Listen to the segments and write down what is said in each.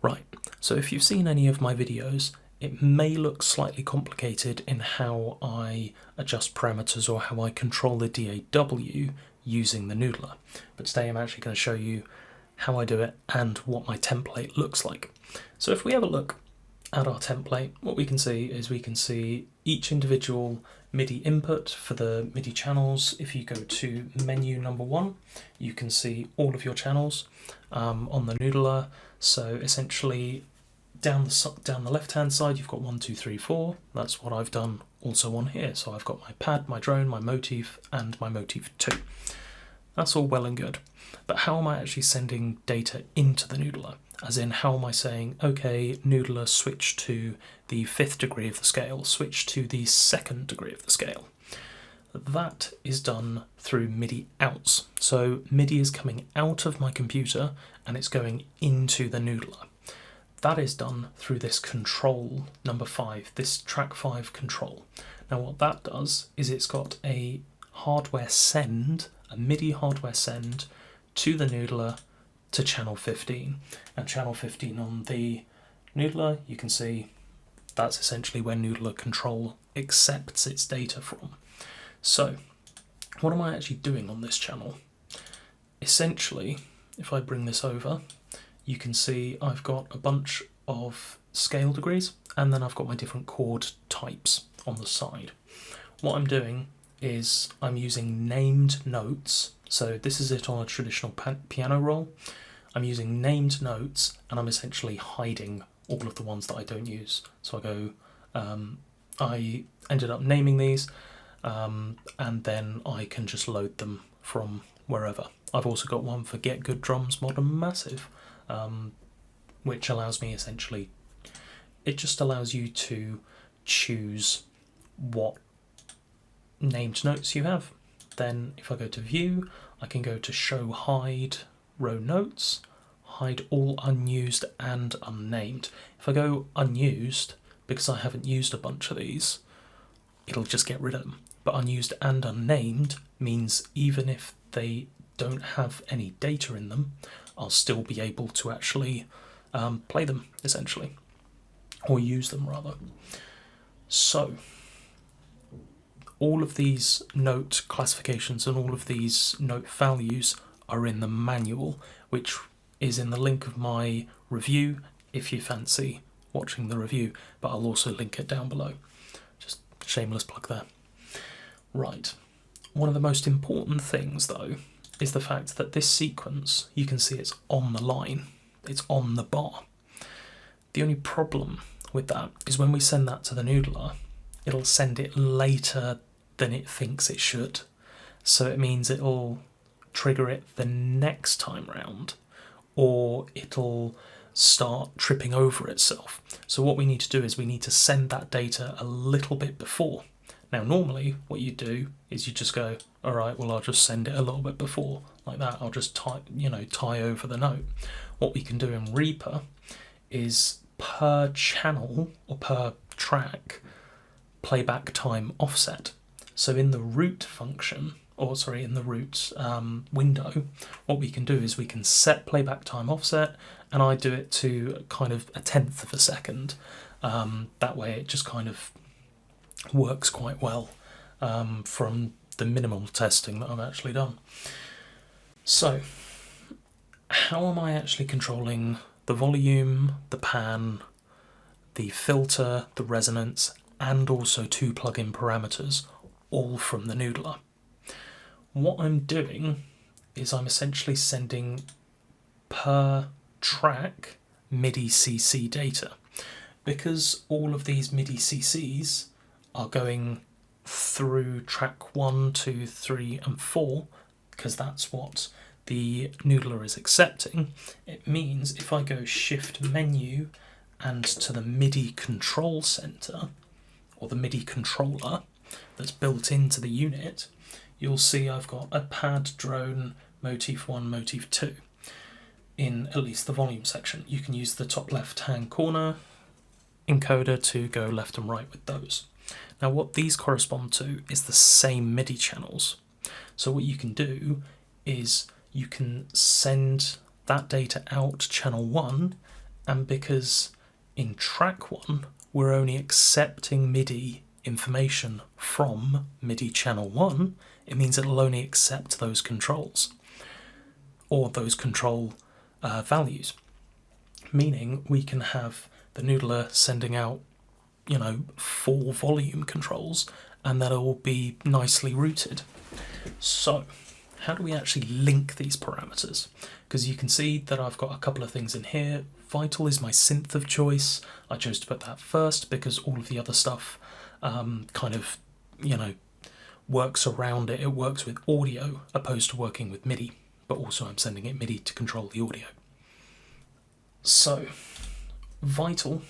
Right, so if you've seen any of my videos, it may look slightly complicated in how I adjust parameters or how I control the DAW using the noodler. But today I'm actually going to show you how I do it and what my template looks like. So if we have a look at our template, what we can see is we can see each individual MIDI input for the MIDI channels. If you go to menu number 1, you can see all of your channels on the noodler. So essentially down the left hand side you've got 1, 2, 3, 4. That's what I've done also on here. So I've got my pad, my drone, my motif and my motif 2. That's all well and good, but how am I actually sending data into the noodler? As in, how am I saying, okay, noodler, switch to the 5th degree of the scale, switch to the 2nd degree of the scale? That is done through MIDI outs. So MIDI is coming out of my computer and it's going into the noodler. That is done through this control number 5, this track 5 control. Now what that does is it's got a hardware send, a MIDI hardware send to the noodler to channel 15. And channel 15 on the noodler, you can see that's essentially where noodler control accepts its data from. So what am I actually doing on this channel? Essentially, if I bring this over, you can see I've got a bunch of scale degrees and then I've got my different chord types on the side. What I'm doing is I'm using named notes. So this is it on a traditional piano roll. I'm using named notes and I'm essentially hiding all of the ones that I don't use. So I go, I ended up naming these and then I can just load them from wherever. I've also got one for Get Good Drums Modern Massive, which allows me essentially, it just allows you to choose what named notes you have. Then if I go to view, I can go to show hide row notes, hide all unused and unnamed. If I go unused, because I haven't used a bunch of these, it'll just get rid of them. But unused and unnamed means even if they don't have any data in them, I'll still be able to actually play them essentially, or use them rather. So all of these note classifications and all of these note values are in the manual, which is in the link of my review if you fancy watching the review, but I'll also link it down below. Just shameless plug there. Right, one of the most important things though is the fact that this sequence, you can see it's on the line, it's on the bar. The only problem with that is when we send that to the noodler, it'll send it later than it thinks it should. So it means it'll trigger it the next time round, or it'll start tripping over itself. So what we need to do is we need to send that data a little bit before. Now normally what you do is you just go, all right, well I'll just send it a little bit before, like that. I'll just tie over the note. What we can do in Reaper is per channel or per track, playback time offset. So in the root function, or sorry, in the root window, what we can do is we can set playback time offset, and I do it to kind of 1/10 of a second. That way it just kind of works quite well from the minimal testing that I've actually done. So how am I actually controlling the volume, the pan, the filter, the resonance, and also 2 plugin parameters, all from the noodler? What I'm doing is I'm essentially sending per track MIDI CC data, because all of these MIDI CCs are going through track 1, 2, 3 and 4, because that's what the noodler is accepting. It means if I go shift menu and to the MIDI control center, or the MIDI controller that's built into the unit, you'll see I've got a pad, drone, motif 1, motif 2 in at least the volume section. You can use the top left hand corner encoder to go left and right with those. Now what these correspond to is the same MIDI channels. So what you can do is you can send that data out channel 1 and because in track 1 we're only accepting MIDI information from MIDI channel 1, it means it'll only accept those controls, or those control values, meaning we can have the noodler sending out, 4 volume controls, and that'll all be nicely routed. So how do we actually link these parameters? Because you can see that I've got a couple of things in here. Vital is my synth of choice. I chose to put that first because all of the other stuff kind of, works around it. It works with audio opposed to working with MIDI, but also I'm sending it MIDI to control the audio. So Vital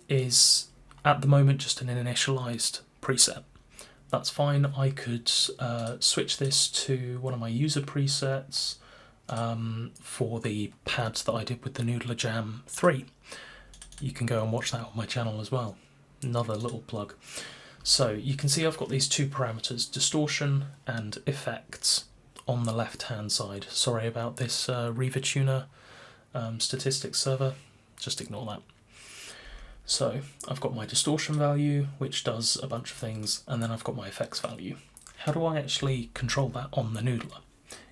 is at the moment just an initialized preset. That's fine. I could switch this to one of my user presets for the pads that I did with the Noodler Jam 3. You can go and watch that on my channel as well. Another little plug. So you can see I've got these 2 parameters, distortion and effects, on the left hand side. Sorry about this Reaver Tuner statistics server, just ignore that. So I've got my distortion value, which does a bunch of things, and then I've got my effects value. How do I actually control that on the noodler?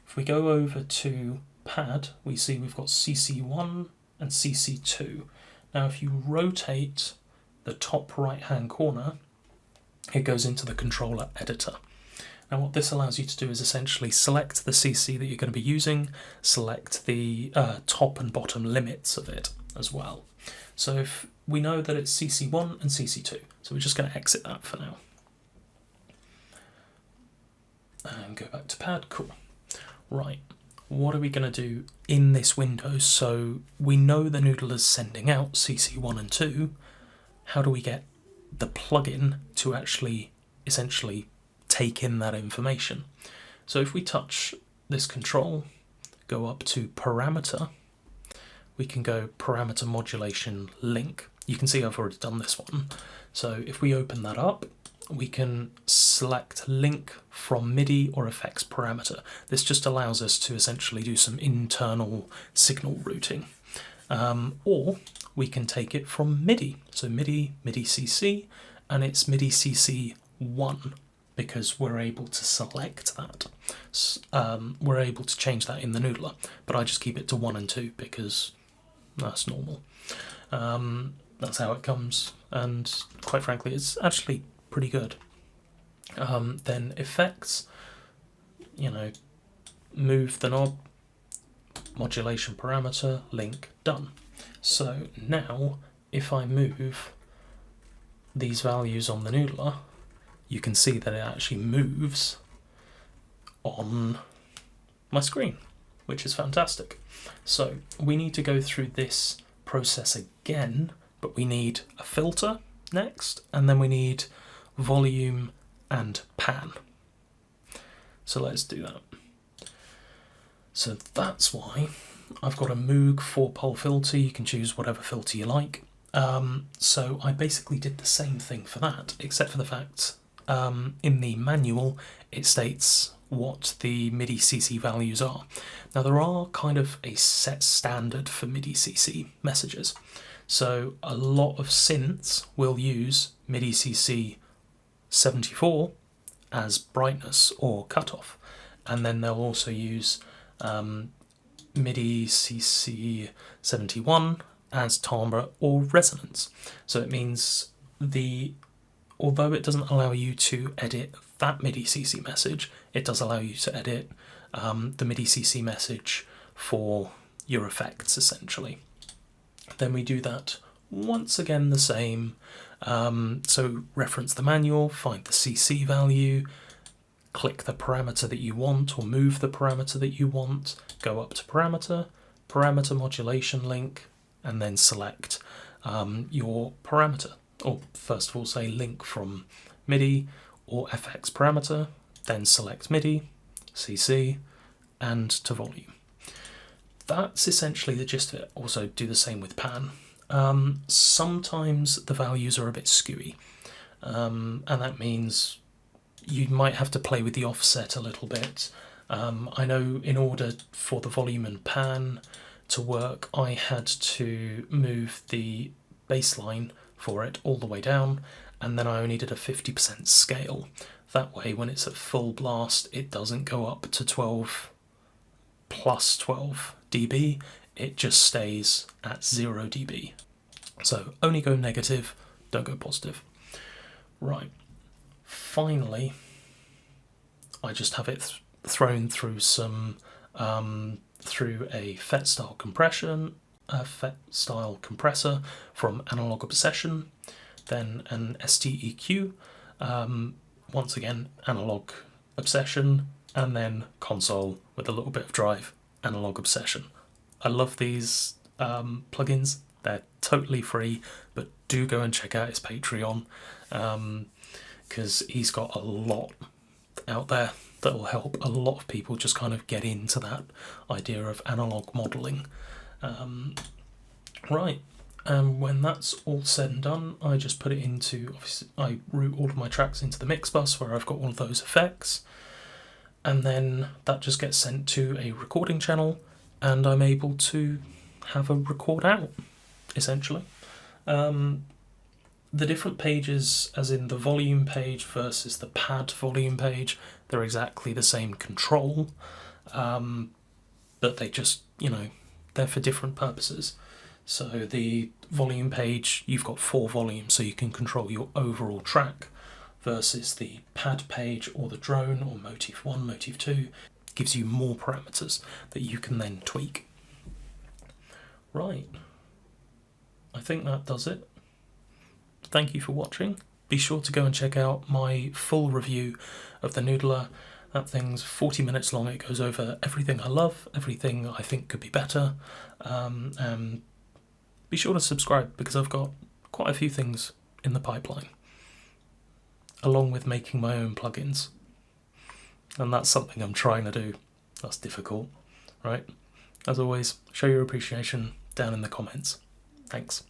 If we go over to pad, we see we've got CC1 and CC2. Now if you rotate the top right hand corner, it goes into the controller editor. Now what this allows you to do is essentially select the CC that you're going to be using, select the top and bottom limits of it as well. So if we know that it's CC1 and CC2, so we're just going to exit that for now. And go back to pad, cool. Right, what are we going to do in this window? So we know the noodler's sending out CC1 and 2. How do we get the plugin to actually essentially take in that information? So if we touch this control, go up to parameter, we can go parameter modulation link. You can see I've already done this one. So if we open that up, we can select link from MIDI or effects parameter. This just allows us to essentially do some internal signal routing. Or we can take it from MIDI. So MIDI CC, and it's MIDI CC 1 because we're able to select that. We're able to change that in the noodler, but I just keep it to 1 and 2 because that's normal. That's how it comes, and quite frankly it's actually pretty good. Then effects, move the knob, modulation parameter, link, done. So now if I move these values on the noodler, you can see that it actually moves on my screen, which is fantastic. So we need to go through this process again, but we need a filter next, and then we need volume and pan. So let's do that. So that's why I've got a Moog 4-pole filter. You can choose whatever filter you like. So I basically did the same thing for that, except for the fact in the manual it states what the MIDI CC values are. Now there are kind of a set standard for MIDI CC messages. So a lot of synths will use MIDI CC 74 as brightness or cutoff, and then they'll also use MIDI CC 71 as timbre or resonance. So it means although it doesn't allow you to edit that MIDI CC message, it does allow you to edit the MIDI CC message for your effects essentially. Then we do that once again the same. So reference the manual, find the CC value, click the parameter that you want or move the parameter that you want, go up to parameter, parameter modulation link, and then select your parameter. Or first of all say link from MIDI or FX parameter, then select MIDI, CC, and to volume. That's essentially the gist of it. Also do the same with pan. Sometimes the values are a bit skewy, and that means you might have to play with the offset a little bit. I know in order for the volume and pan to work, I had to move the baseline for it all the way down, and then I only did a 50% scale. That way, when it's at full blast, it doesn't go up to 12 plus 12 dB, it just stays at 0 dB. So only go negative, don't go positive. Right, finally, I just have it thrown through some, through a FET style compression, a FET style compressor from Analog Obsession, then an STEQ, once again Analog Obsession, and then console with a little bit of drive, Analog Obsession. I love these plugins. They're totally free, but do go and check out his Patreon, because he's got a lot out there that will help a lot of people just kind of get into that idea of analog modelling. Right, and when that's all said and done, I just put it into, obviously I route all of my tracks into the mix bus where I've got all of those effects, and then that just gets sent to a recording channel, and I'm able to have a record out, essentially. The different pages, as in the volume page versus the pad volume page, they're exactly the same control, but they just, you know, they're for different purposes. So the volume page, you've got 4 volumes, so you can control your overall track, versus the pad page or the drone or motif 1, motif 2 gives you more parameters that you can then tweak. Right, I think that does it. Thank you for watching. Be sure to go and check out my full review of the Noodler. That thing's 40 minutes long. It goes over everything I love, everything I think could be better. And be sure to subscribe, because I've got quite a few things in the pipeline, along with making my own plugins. And that's something I'm trying to do. That's difficult, right? As always, show your appreciation down in the comments. Thanks.